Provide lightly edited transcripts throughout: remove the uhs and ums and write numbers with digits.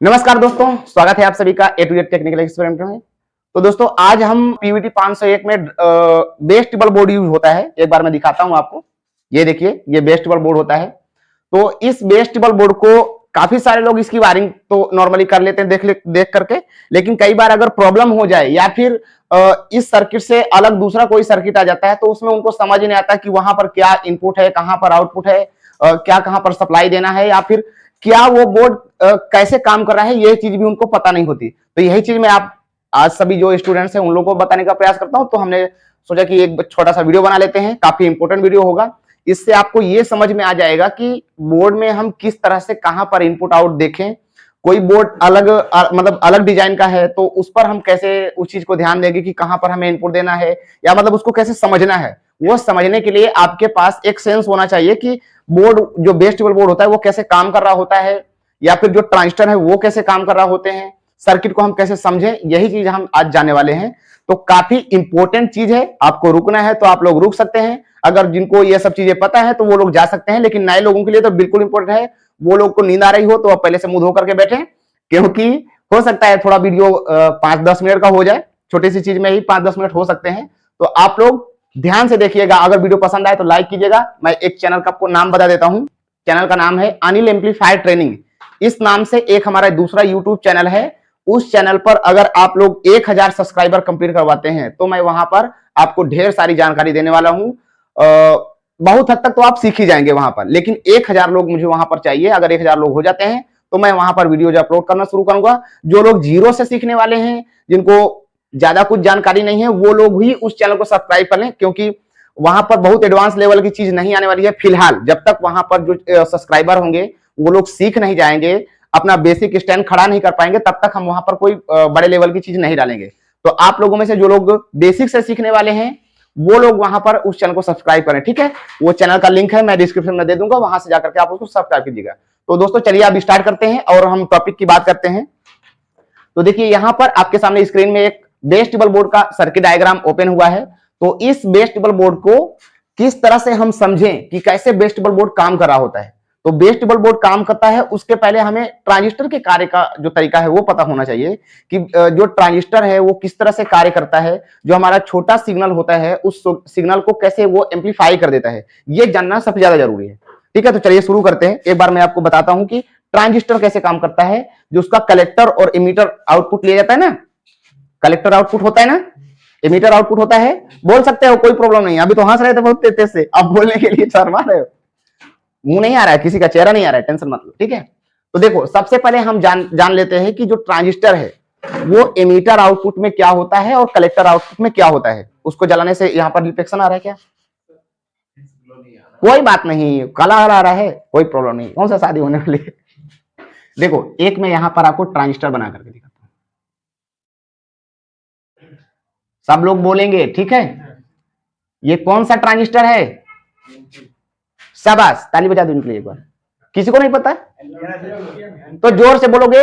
नमस्कार दोस्तों, स्वागत है आप सभी का ए टू जेड टेक्निकल एक्सपेरिमेंट में। तो दोस्तों आज हम पीवीटी 501 में बेस टेबल बोर्ड यूज होता है। एक बार मैं दिखाता हूं आपको। ये देखिए, ये बेस टेबल बोर्ड होता है। तो इस बेस टेबल बोर्ड को काफी सारे लोग इसकी वायरिंग तो नॉर्मली कर लेते हैं देख करके, लेकिन कई बार अगर प्रॉब्लम हो जाए या फिर इस सर्किट से अलग दूसरा कोई सर्किट आ जाता है तो उसमें उनको समझ ही नहीं आता कि वहां पर क्या इनपुट है, कहां पर आउटपुट है, क्या कहां पर सप्लाई देना है, या फिर क्या वो बोर्ड कैसे काम कर रहा है, ये चीज भी उनको पता नहीं होती। तो यही चीज मैं आप आज सभी जो स्टूडेंट्स हैं उन लोगों को बताने का प्रयास करता हूं। तो हमने सोचा कि एक छोटा सा वीडियो बना लेते हैं, काफी इंपॉर्टेंट वीडियो होगा। इससे आपको ये समझ में आ जाएगा कि बोर्ड में हम किस तरह से कहां पर इनपुट आउट देखें। कोई बोर्ड अलग मतलब अलग डिजाइन का है तो उस पर हम कैसे उस चीज को ध्यान देंगे कि कहां पर हमें इनपुट देना है, या मतलब उसको कैसे समझना है। वो समझने के लिए आपके पास एक सेंस होना चाहिए कि बोर्ड जो बेस टेबल बोर्ड होता है वो कैसे काम कर रहा होता है, या फिर जो ट्रांजिस्टर है वो कैसे काम कर रहा होते हैं, सर्किट को हम कैसे समझें। यही चीज हम आज जानने वाले हैं। तो काफी इंपॉर्टेंट चीज है, आपको रुकना है तो आप लोग रुक सकते हैं। अगर जिनको ये सब चीजें पता है तो वो लोग जा सकते हैं, लेकिन नए लोगों के लिए तो बिल्कुल इंपॉर्टेंट है। वो लोग को नींद आ रही हो तो आप पहले से मुंह धो करके बैठे, क्योंकि हो सकता है थोड़ा वीडियो 5-10 मिनट का हो जाए। छोटी सी चीज में ही 5-10 मिनट हो सकते हैं। तो आप लोग ध्यान से देखिएगा। अगर वीडियो पसंद आए तो लाइक कीजिएगा। मैं एक चैनल का आपको नाम बता देता हूं। चैनल का नाम है अनिल एम्पलीफायर ट्रेनिंग। इस नाम से एक हमारा दूसरा यूट्यूब चैनल है। उस चैनल पर अगर आप लोग 1000 सब्सक्राइबर कंप्लीट करवाते हैं तो मैं वहां पर आपको ढेर सारी जानकारी देने वाला हूं। बहुत हद तक तो आप सीख ही जाएंगे वहां पर, लेकिन 1000 लोग मुझे वहां पर चाहिए। अगर 1000 लोग हो जाते हैं तो मैं वहां पर वीडियो अपलोड करना शुरू करूंगा। जो लोग जीरो से सीखने वाले हैं, जिनको ज्यादा कुछ जानकारी नहीं है, वो लोग भी उस चैनल को सब्सक्राइब कर लें, क्योंकि वहां पर बहुत एडवांस लेवल की चीज नहीं आने वाली है फिलहाल। जब तक वहां पर जो सब्सक्राइबर होंगे वो लोग सीख नहीं जाएंगे, अपना बेसिक स्टैंड खड़ा नहीं कर पाएंगे, तब तक हम वहां पर कोई बड़े लेवल की चीज नहीं डालेंगे। तो आप लोगों में से जो लोग बेसिक से सीखने वाले हैं वो लोग वहां पर उस चैनल को सब्सक्राइब करें, ठीक है। वो चैनल का लिंक है मैं डिस्क्रिप्शन में दे दूंगा, वहां से जाकर के आप उसको सब्सक्राइब कीजिएगा। तो दोस्तों चलिए अब स्टार्ट करते हैं और हम टॉपिक की बात करते हैं। तो देखिए यहां पर आपके सामने स्क्रीन में एक बेस टेबल बोर्ड का सर्किट डायग्राम ओपन हुआ है। तो इस बेस टेबल बोर्ड को किस तरह से हम समझें कि कैसे बेस टेबल बोर्ड काम कर रहा होता है। तो बेस टेबल बोर्ड काम करता है, उसके पहले हमें ट्रांजिस्टर के कार्य का जो तरीका है वो पता होना चाहिए कि जो ट्रांजिस्टर है वो किस तरह से कार्य करता है। जो हमारा छोटा सिग्नल होता है उस सिग्नल को कैसे वो एम्पलीफाई कर देता है, ये जानना सबसे ज्यादा जरूरी है, ठीक है। तो चलिए शुरू करते हैं। एक बार मैं आपको बताता हूं कि ट्रांजिस्टर कैसे काम करता है। जो उसका कलेक्टर और इमीटर आउटपुट लिया जाता है ना, कलेक्टर आउटपुट होता है ना, इमीटर आउटपुट होता है। बोल सकते हो, कोई प्रॉब्लम नहीं। अभी तो हंस रहे थे बहुत तेज से, अब बोलने के लिए शर्मा रहे हो। मुंह नहीं आ रहा है, किसी का चेहरा नहीं आ रहा है, टेंशन मत लो, ठीक है। तो देखो सबसे पहले हम जान लेते हैं कि जो ट्रांजिस्टर है वो इमीटर आउटपुट में क्या होता है और कलेक्टर आउटपुट में क्या होता है। उसको जलाने से यहाँ पर रिफ्लेक्शन आ रहा है क्या? कोई बात नहीं, कलर आ रहा है, कोई प्रॉब्लम नहीं। कौन सा शादी होने वाली है। देखो एक मैं यहां पर आपको ट्रांजिस्टर बना करके दिखाता हूं, सब लोग बोलेंगे, ठीक है। ये कौन सा ट्रांजिस्टर है? शाबाश, ताली बजा दो इनके लिए एक बार। किसी को नहीं पता तो जोर से बोलोगे।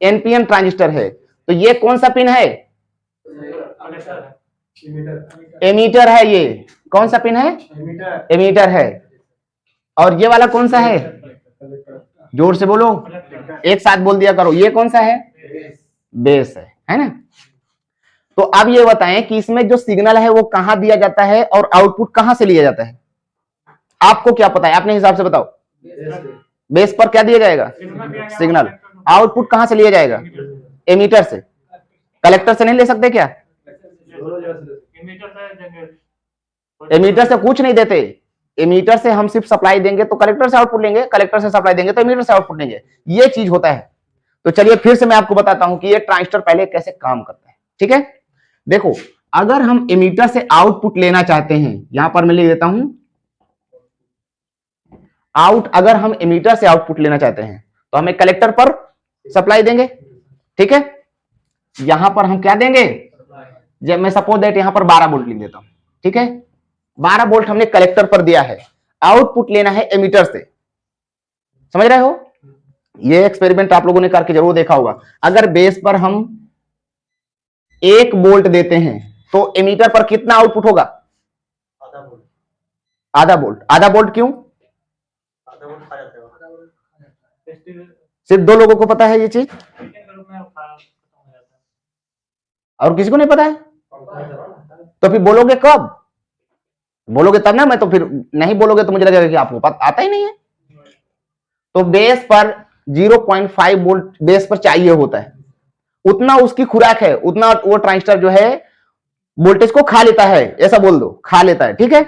एनपीएन ट्रांजिस्टर है। तो ये कौन सा पिन है? एमीटर है। ये कौन सा पिन है? एमीटर है। और ये वाला कौन सा है? जोर से बोलो, एक साथ बोल दिया करो। ये कौन सा है? बेस है ना। तो अब ये बताएं कि इसमें जो सिग्नल है वो कहां दिया जाता है और आउटपुट कहां से लिया जाता है। आपको क्या पता है, अपने हिसाब से बताओ। बेस पर क्या दिया जाएगा? सिग्नल। आउटपुट कहां से लिया जाएगा? एमीटर से। कलेक्टर से नहीं ले सकते क्या? एमीटर से कुछ नहीं देते। एमीटर से हम सिर्फ सप्लाई देंगे तो कलेक्टर से आउटपुट लेंगे, कलेक्टर से सप्लाई देंगे तो एमीटर से आउटपुट लेंगे। ये चीज होता है। तो चलिए फिर से मैं आपको बताता हूं कि ये ट्रांजिस्टर पहले कैसे काम करता है, ठीक है। देखो अगर हम एमीटर से आउटपुट लेना चाहते हैं, यहां पर मैं लिख देता हूं आउट। अगर हम एमीटर से आउटपुट लेना चाहते हैं तो हमें कलेक्टर पर सप्लाई देंगे, ठीक है। यहां पर हम क्या देंगे? जब मैं सपोज दैट यहां पर 12 वोल्ट लिख देता हूं, ठीक है। 12 वोल्ट हमने कलेक्टर पर दिया है, आउटपुट लेना है एमीटर से। समझ रहे हो? ये एक्सपेरिमेंट आप लोगों ने करके जरूर देखा होगा। अगर बेस पर हम 1 वोल्ट देते हैं तो एमीटर पर कितना आउटपुट होगा? आधा वोल्ट। आधा वोल्ट क्यों? सिर्फ 2 लोगों को पता है ये चीज, और किसी को नहीं पता है। तो फिर बोलोगे कब? बोलोगे तब ना। मैं तो फिर नहीं बोलोगे तो मुझे लगेगा कि आपको पता आता ही नहीं है। तो बेस पर 0.5 वोल्ट बेस पर चाहिए होता है, उतना उसकी खुराक है, उतना वो ट्रांजिस्टर जो है वोल्टेज को खा लेता है, ऐसा बोल दो, खा लेता है, ठीक है।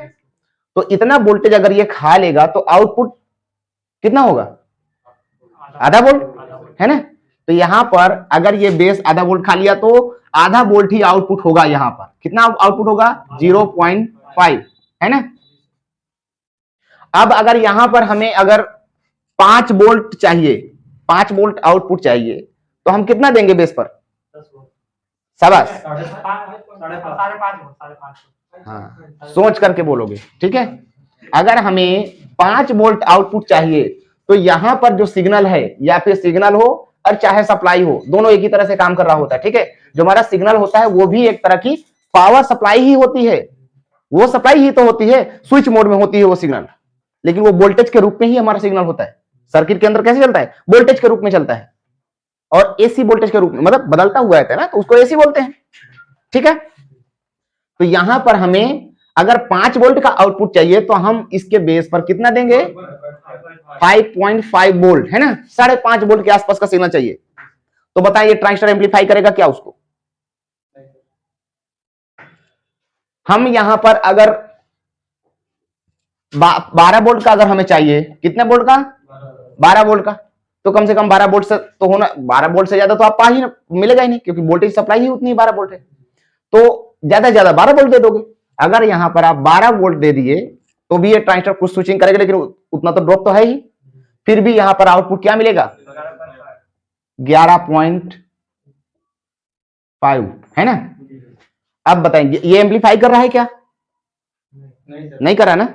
तो इतना वोल्टेज अगर ये खा लेगा तो आउटपुट कितना होगा? आधा वोल्ट, है ना। तो यहां पर अगर ये बेस आधा वोल्ट खा लिया तो आधा वोल्ट ही आउटपुट होगा। यहां पर कितना आउटपुट होगा? 0.5, है ना। अब अगर यहां पर हमें अगर 5 वोल्ट चाहिए, 5 वोल्ट आउटपुट चाहिए, तो हम कितना देंगे बेस पर? शाबाश, हाँ, सोच करके बोलोगे, ठीक है। अगर हमें 5 वोल्ट आउटपुट चाहिए तो यहां पर जो सिग्नल है, या फिर सिग्नल हो और चाहे सप्लाई हो, दोनों एक ही तरह से काम कर रहा होता है, ठीक है। जो हमारा सिग्नल होता है वो भी एक तरह की पावर सप्लाई ही होती है, वो सप्लाई ही तो होती है, स्विच मोड में होती है वो सिग्नल, लेकिन वो वोल्टेज के रूप में ही हमारा सिग्नल होता है। सर्किट के अंदर कैसे चलता है? वोल्टेज के रूप में चलता है, और एसी वोल्टेज के रूप में, मतलब बदलता हुआ है ना, तो उसको एसी बोलते हैं, ठीक है। तो यहां पर हमें अगर 5 वोल्ट का आउटपुट चाहिए तो हम इसके बेस पर कितना देंगे? 5.5 वोल्ट, है ना, 5.5 वोल्ट के आसपास का सिग्नल चाहिए। तो बताइए ट्रांजिस्टर एम्पलीफाई करेगा क्या उसको? हम यहां पर अगर 12 वोल्ट का अगर हमें चाहिए, कितने वोल्ट का? 12 वोल्ट का। तो कम से कम 12 वोल्ट से तो होना, 12 वोल्ट से ज्यादा तो आप पा ही मिलेगा ही नहीं, क्योंकि वोल्टेज सप्लाई ही उतनी 12 वोल्ट है। तो ज्यादा से ज्यादा 12 वोल्ट दे दोगे। अगर यहां पर आप 12 वोल्ट दे दिए तो भी ये ट्रांजिस्टर कुछ स्विचिंग करेगा, लेकिन उतना तो ड्रॉप तो है ही। फिर भी यहां पर आउटपुट क्या मिलेगा? 11.5, है ना। अब बताएंगे ये एम्पलीफाई कर रहा है क्या? नहीं कर रहा ना।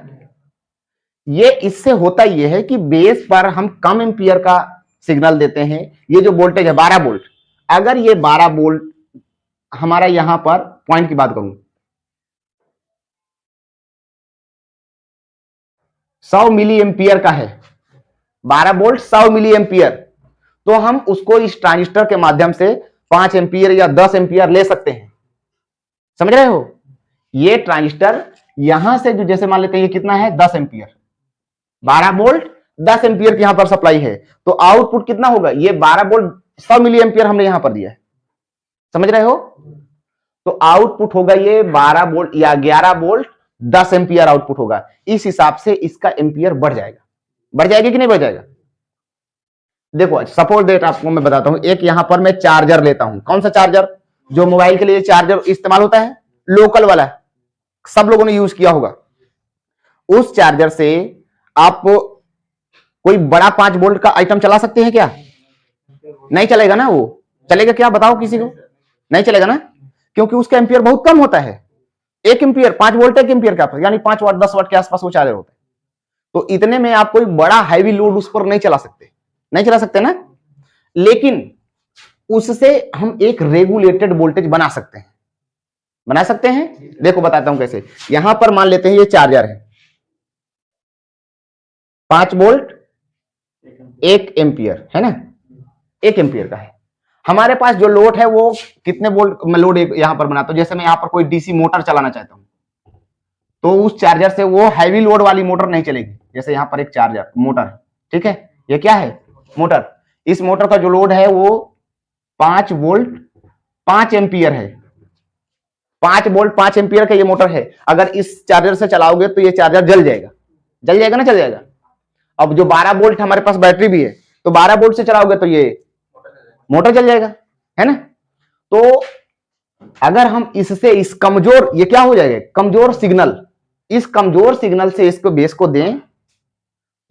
ये इससे होता ये है कि बेस पर हम कम एम्पियर का सिग्नल देते हैं। ये जो वोल्टेज है 12 वोल्ट, अगर ये 12 वोल्ट हमारा यहां पर पॉइंट की बात करूं 100 मिली एम्पियर का है, 12 वोल्ट 100 मिली एम्पियर, तो हम उसको इस ट्रांजिस्टर के माध्यम से 5 एम्पियर या 10 एम्पियर ले सकते हैं। समझ रहे हो? ये ट्रांजिस्टर यहां से जो, जैसे मान लेते हैं ये कितना है? 10 एम्पियर, 12 वोल्ट 10 एम्पियर की यहां पर सप्लाई है, तो आउटपुट कितना होगा? ये 12 वोल्ट 100 मिली एम्पियर हमने यहां पर दिया है, समझ रहे हो? तो आउटपुट होगा ये 12 वोल्ट या 11 वोल्ट 10 एम्पियर आउटपुट होगा। इस हिसाब से इसका एम्पियर बढ़ जाएगा। बढ़ जाएगा कि नहीं बढ़ जाएगा? देखो सपोज दैट आपको मैं बताता हूं, एक यहां पर मैं चार्जर लेता हूं। कौन सा चार्जर? जो मोबाइल के लिए चार्जर इस्तेमाल होता है, लोकल वाला, सब लोगों ने यूज किया होगा। उस चार्जर से आप कोई बड़ा 5 वोल्ट का आइटम चला सकते हैं क्या? नहीं चलेगा ना। वो चलेगा क्या? बताओ किसी को। नहीं चलेगा ना, क्योंकि उसका एम्पियर बहुत कम होता है। 1 एम्पियर, 5 वोल्ट 1 एम्पियर का, यानी 5 वाट 10 वाट के आसपास वो चार्जर होता है। तो इतने में आप कोई बड़ा हैवी लोड उस पर नहीं चला सकते, नहीं चला सकते ना। लेकिन उससे हम एक रेगुलेटेड वोल्टेज बना सकते हैं। बना सकते हैं, देखो बताता हूं कैसे। यहां पर मान लेते हैं ये चार्जर है, 5 वोल्ट 1 एम्पियर, है ना, 1 एम्पियर का है। हमारे पास जो लोड है वो कितने वोल्ट लोड यहां पर बनाता हूं। जैसे मैं यहां पर कोई डीसी मोटर चलाना चाहता हूं, तो उस चार्जर से वो हैवी लोड वाली मोटर नहीं चलेगी। जैसे यहां पर एक चार्जर मोटर है, ठीक है, ये क्या है? मोटर। इस मोटर का जो लोड है वो 5 वोल्ट 5 एम्पियर है। 5 वोल्ट 5 एम्पियर का ये मोटर है। अगर इस चार्जर से चलाओगे तो ये चार्जर जल जाएगा। जल जाएगा ना, चल जाएगा। अब जो 12 वोल्ट हमारे पास बैटरी भी है, तो 12 वोल्ट से चलाओगे तो ये मोटर जल जाएगा, है ना। तो अगर हम इससे इस कमजोर, ये क्या हो जाएगा? कमजोर सिग्नल, इस कमजोर सिग्नल से इसको बेस को दें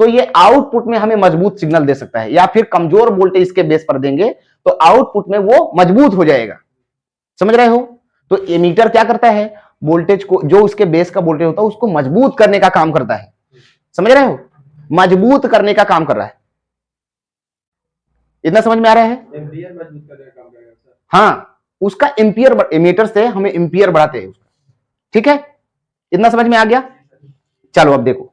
तो ये आउटपुट में हमें मजबूत सिग्नल दे सकता है। या फिर कमजोर वोल्टेज इसके बेस पर देंगे तो आउटपुट में वो मजबूत हो जाएगा। समझ रहे हो? तो एमीटर क्या करता है? वोल्टेज को, जो उसके बेस का वोल्टेज होता है उसको मजबूत करने का काम करता है। समझ रहे हो? मजबूत करने का काम कर रहा है। इतना समझ में आ रहा है? एम्पियर मजबूत करने का काम करेगा। हाँ, उसका एम्पियर, एमीटर से हमें एम्पियर बढ़ाते हैं उसका। ठीक है, इतना समझ में आ गया? चलो अब देखो,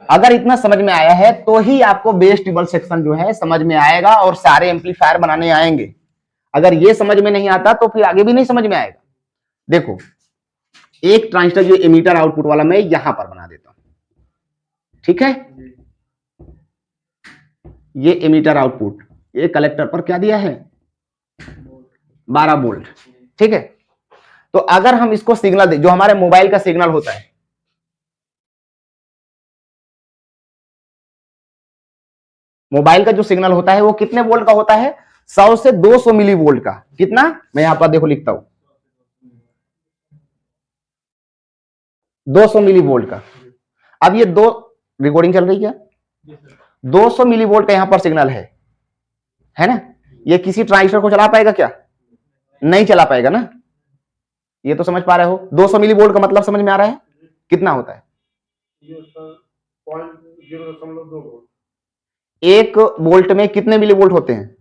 अगर इतना समझ में आया है तो ही आपको बेस ट्यूबल सेक्शन जो है समझ में आएगा और सारे एम्पलीफायर बनाने आएंगे। अगर ये समझ में नहीं आता तो फिर आगे भी नहीं समझ में आएगा। देखो एक ट्रांजिस्टर जो एमीटर आउटपुट वाला मैं यहां पर बना देता हूं, ठीक है। ये एमीटर आउटपुट, ये कलेक्टर पर क्या दिया है 12 वोल्ट, ठीक है। तो अगर हम इसको सिग्नल दे, जो हमारे मोबाइल का सिग्नल होता है, मोबाइल का जो सिग्नल होता है वो कितने वोल्ट का होता है 100 से 200 मिली वोल्ट का। कितना, मैं यहां पर देखो लिखता हूं 200 मिली वोल्ट का। अब ये दो रिकॉर्डिंग चल रही है, 200 मिली वोल्ट का यहां पर सिग्नल है ना। ये किसी ट्रांजिस्टर को चला पाएगा क्या, नहीं चला पाएगा ना। ये तो समझ पा रहे हो, 200 मिली वोल्ट का मतलब समझ में आ रहा है कितना होता है, 1 वोल्ट में कितने मिली वोल्ट होते हैं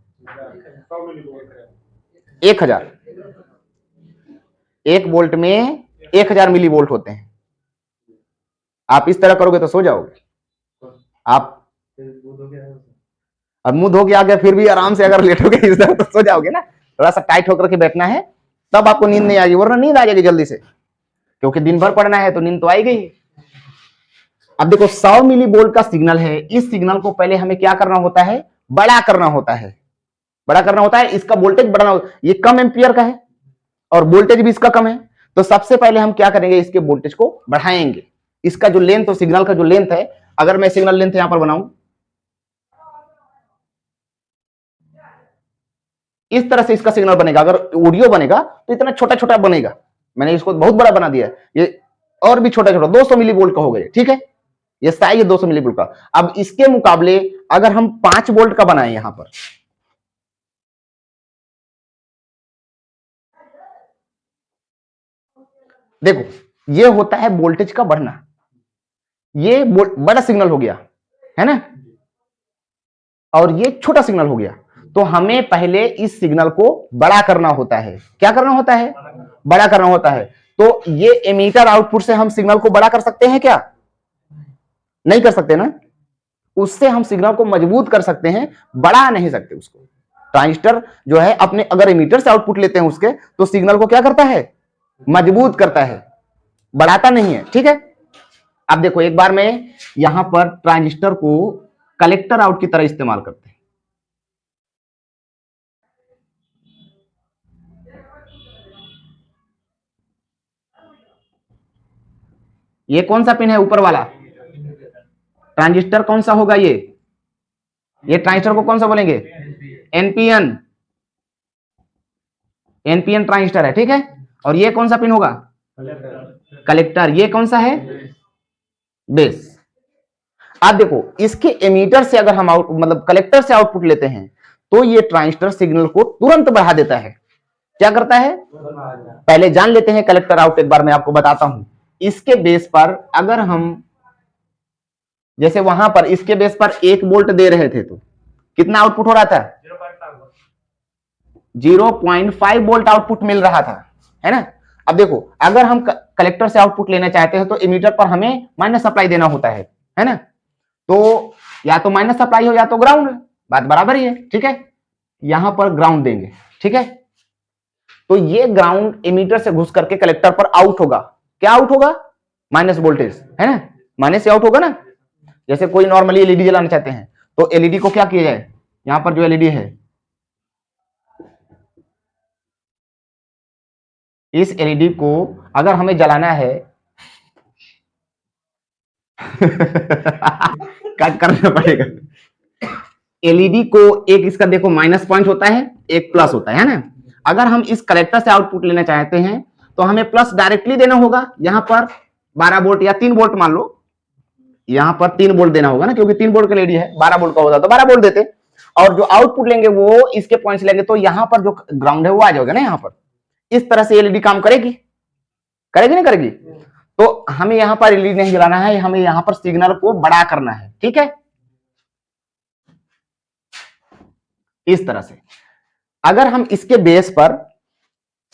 1000। 1 वोल्ट में 1000 मिली वोल्ट होते हैं। आप इस तरह करोगे तो सो जाओगे आप। अब मुंह धो के आ गया फिर भी आराम से अगर लेटोगे इस तरह तो सो जाओगे ना। थोड़ा सा टाइट होकर के बैठना है तब आपको नींद नहीं आएगी, वरना नींद आ जाएगी जल्दी से, क्योंकि दिन भर पढ़ना है तो नींद तो आएगी ही। अब देखो 100 मिली वोल्ट का सिग्नल है, इस सिग्नल को पहले हमें क्या करना होता है, बड़ा करना होता है। बड़ा करना होता है, इसका वोल्टेज बढ़ाना होता है। ये कम एम्पियर का है और वोल्टेज भी इसका कम है, तो सबसे पहले हम क्या करेंगे, इसके वोल्टेज को बढ़ाएंगे। इसका जो लेंथ, तो सिग्नल का जो लेंथ है, अगर मैं सिग्नल लेंथ यहां पर बनाऊं इस तरह से इसका सिग्नल बनेगा। अगर ऑडियो बनेगा तो इतना छोटा छोटा बनेगा, मैंने इसको बहुत बड़ा बना दिया है, ये और भी छोटा छोटा 200 मिली वोल्ट का हो गया, ठीक है। ये साइज 200 मिली वोल्ट का। अब इसके मुकाबले अगर हम 5 वोल्ट का बनाएं यहां पर, देखो ये होता है वोल्टेज का बढ़ना, ये बड़ा सिग्नल हो गया है ना, और ये छोटा सिग्नल हो गया। तो हमें पहले इस सिग्नल को बड़ा करना होता है। क्या करना होता है, बड़ा करना होता है। तो ये एमीटर आउटपुट से हम सिग्नल को बड़ा कर सकते हैं क्या, नहीं कर सकते ना। उससे हम सिग्नल को मजबूत कर सकते हैं, बढ़ा नहीं सकते उसको। ट्रांजिस्टर जो है अपने अगर एमीटर से आउटपुट लेते हैं उसके, तो सिग्नल को क्या करता है, मजबूत करता है, बढ़ाता नहीं है, ठीक है। अब देखो एक बार मैं यहां पर ट्रांजिस्टर को कलेक्टर आउट की तरह इस्तेमाल करते हैं। ये कौन सा पिन है ऊपर वाला, ट्रांजिस्टर कौन सा होगा, ये ट्रांजिस्टर को कौन सा बोलेंगे, एनपीएन, एनपीएन ट्रांजिस्टर है, ठीक है। और ये कौन सा पिन होगा, कलेक्टर। ये कौन सा है, बेस। अब देखो इसके एमीटर से अगर हम मतलब कलेक्टर से आउटपुट लेते हैं तो ये ट्रांजिस्टर सिग्नल को तुरंत बढ़ा देता है। क्या करता है, पहले जान लेते हैं कलेक्टर आउट, एक बार मैं आपको बताता हूं। इसके बेस पर अगर हम, जैसे वहां पर इसके बेस पर 1 वोल्ट दे रहे थे तो कितना आउटपुट हो रहा था, 0.5 वोल्ट आउटपुट मिल रहा था, है ना। अब देखो अगर हम कलेक्टर से आउटपुट लेना चाहते हैं तो एमीटर पर हमें माइनस सप्लाई देना होता है ना। तो या तो माइनस सप्लाई हो या तो ग्राउंड, बात बराबर ही है, ठीक है। यहां पर ग्राउंड देंगे, ठीक है। तो ये ग्राउंड एमीटर से घुस करके कलेक्टर पर आउट होगा। क्या आउट होगा, माइनस वोल्टेज, है ना, माइनस से आउट होगा ना। जैसे कोई नॉर्मली एलईडी जलाना चाहते हैं तो एलईडी को क्या किया जाए, यहां पर जो एलईडी है, इस एलईडी को अगर हमें जलाना है कट करना पड़ेगा। एलईडी को एक इसका देखो माइनस पॉइंट होता है, एक प्लस होता है ना। अगर हम इस कलेक्टर से आउटपुट लेना चाहते हैं तो हमें प्लस डायरेक्टली देना होगा, यहां पर 12 वोल्ट या 3 वोल्ट मान लो, यहां पर 3 वोल्ट देना होगा ना, क्योंकि 3 वोल्ट का एलईडी है, 12 वोल्ट का होता तो 12 वोल्ट देते। और जो आउटपुट लेंगे वो इसके पॉइंट से लेंगे, तो यहां पर जो ग्राउंड है वो आ जाएगा ना यहां पर। इस तरह से एलईडी काम करेगी, करेगी नहीं करेगी। तो हमें यहां पर एलईडी नहीं जलाना है, हमें यहां पर सिग्नल को बड़ा करना है, ठीक है। इस तरह से अगर हम इसके बेस पर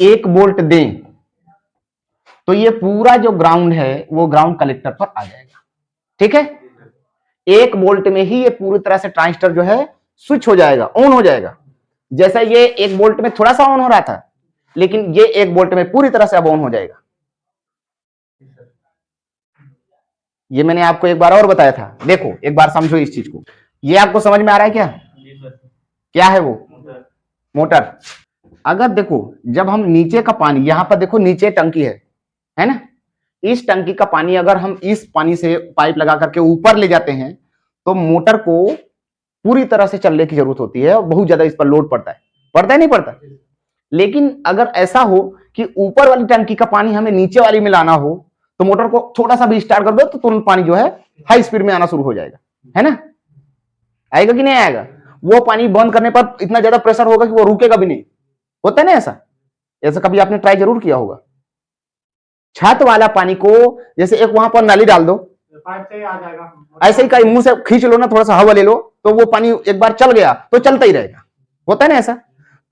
1 वोल्ट दें तो ये पूरा जो ग्राउंड है वो ग्राउंड कलेक्टर पर आ जाएगा, ठीक है। 1 वोल्ट में ही ये पूरी तरह से ट्रांजिस्टर जो है स्विच हो जाएगा, ऑन हो जाएगा। जैसा ये 1 वोल्ट में थोड़ा सा ऑन हो रहा था, लेकिन ये 1 वोल्ट में पूरी तरह से अब ऑन हो जाएगा। ये मैंने आपको एक बार और बताया था, देखो एक बार समझो इस चीज को। ये आपको समझ में आ रहा है क्या? क्या है वो? मोटर। अगर देखो जब हम नीचे का पानी, यहां पर देखो नीचे टंकी है ना, इस टंकी का पानी अगर हम इस पानी से पाइप लगा करके ऊपर ले जाते हैं तो मोटर को पूरी तरह से चलने की जरूरत होती है और बहुत ज्यादा इस पर लोड पड़ता है नहीं पड़ता? लेकिन अगर ऐसा हो कि ऊपर वाली टंकी का पानी हमें नीचे वाली में लाना हो तो मोटर को थोड़ा सा भी स्टार्ट कर दो तो तुरंत पानी जो है हाई स्पीड में आना शुरू हो जाएगा, है ना? आएगा कि नहीं आएगा? वो पानी बंद करने पर इतना ज्यादा प्रेशर होगा कि वो रुकेगा भी नहीं। होता है ना ऐसा? ऐसा कभी आपने ट्राई जरूर किया होगा। छत वाला पानी को जैसे एक वहां पर नाली डाल दो, पाइप से आ जाएगा, ऐसे ही कहीं मुंह से खींच लो ना, थोड़ा सा हवा ले लो तो वो पानी एक बार चल गया तो चलता ही रहेगा। होता है ना ऐसा?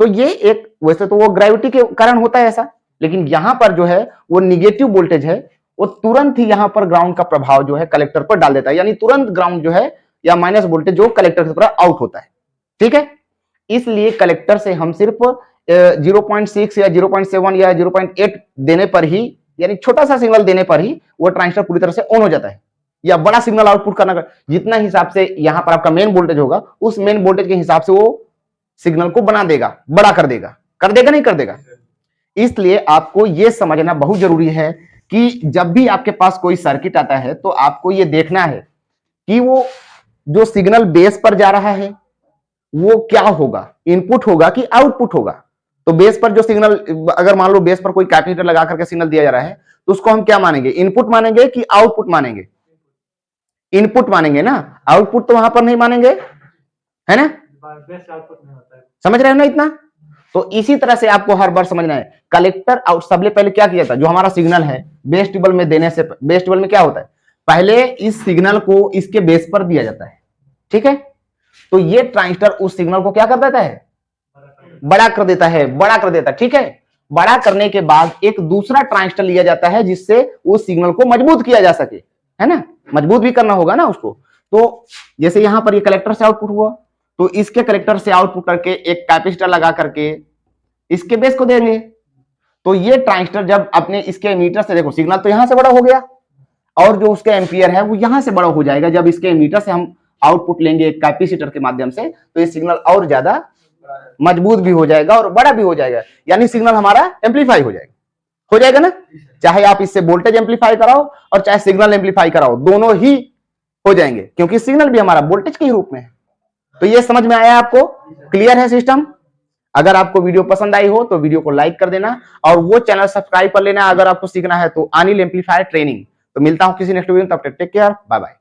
तो ये एक, वैसे तो वो ग्रेविटी के कारण होता है ऐसा, लेकिन यहां पर जो है वो निगेटिव वोल्टेज है, वो तुरंत ही यहां पर ग्राउंड का प्रभाव जो है कलेक्टर पर डाल देता है, यानी तुरंत ग्राउंड जो है या माइनस वोल्टेज जो कलेक्टर से पूरा आउट होता है। ठीक है, इसलिए कलेक्टर से हम सिर्फ 0.6 या 0.7 या 0.8 देने पर ही, यानी छोटा सा सिग्नल देने पर ही वो ट्रांजिस्टर पूरी तरह से ऑन हो जाता है, या बड़ा सिग्नल आउटपुट करना, जितना हिसाब से यहां पर आपका मेन वोल्टेज होगा उस मेन वोल्टेज के हिसाब से वो सिग्नल को बना देगा, बड़ा कर देगा नहीं कर देगा। इसलिए आपको यह समझना बहुत जरूरी है कि जब भी आपके पास कोई सर्किट आता है तो आपको यह देखना है कि वो जो सिग्नल बेस पर जा रहा है वो क्या होगा, इनपुट होगा कि आउटपुट होगा। तो बेस पर जो सिग्नल, अगर मान लो बेस पर कोई कैपेसिटर लगा करके सिग्नल दिया जा रहा है तो उसको हम क्या मानेंगे, इनपुट मानेंगे कि आउटपुट मानेंगे? इनपुट मानेंगे ना, आउटपुट तो वहां पर नहीं मानेंगे, है ना? समझ रहे हो ना इतना? तो इसी तरह से आपको हर बार समझना है, कलेक्टर आउट सबसे पहले क्या किया था, जो हमारा सिग्नल है बेस टेबल में देने से, बेस टेबल में क्या होता है, पहले इस सिग्नल को इसके बेस पर दिया जाता है। ठीक है, तो ये ट्रांजिस्टर उस सिग्नल को क्या कर देता है, बड़ा कर देता है। ठीक है, बड़ा करने के बाद एक दूसरा ट्रांजिस्टर लिया जाता है जिससे उस सिग्नल को मजबूत किया जा सके, है ना? मजबूत भी करना होगा ना उसको। तो जैसे यहां पर ये कलेक्टर से आउटपुट हुआ तो इसके कलेक्टर से आउटपुट करके एक कैपेसिटर लगा करके इसके बेस को देंगे। तो ये ट्रांजिस्टर जब अपने इसके मीटर से, देखो सिग्नल तो यहां से बड़ा हो गया और जो उसका एम्पियर है वो यहां से बड़ा हो जाएगा। जब इसके मीटर से हम आउटपुट लेंगे एक कैपेसिटर के माध्यम से तो ये सिग्नल और ज्यादा मजबूत भी हो जाएगा और बड़ा भी हो जाएगा, यानी सिग्नल हमारा एम्पलीफाई हो जाएगा ना? चाहे आप इससे वोल्टेज एम्पलीफाई कराओ और चाहे सिग्नल एम्पलीफाई कराओ, दोनों ही हो जाएंगे क्योंकि सिग्नल भी हमारा वोल्टेज के ही रूप में है। तो ये समझ में आया आपको? क्लियर है सिस्टम? अगर आपको वीडियो पसंद आई हो तो वीडियो को लाइक कर देना और वो चैनल सब्सक्राइब कर लेना अगर आपको सीखना है तो अनिल एम्पलीफायर ट्रेनिंग। तो मिलता हूं किसी नेक्स्ट वीडियो में, तब तक टेक केयर, बाय बाय।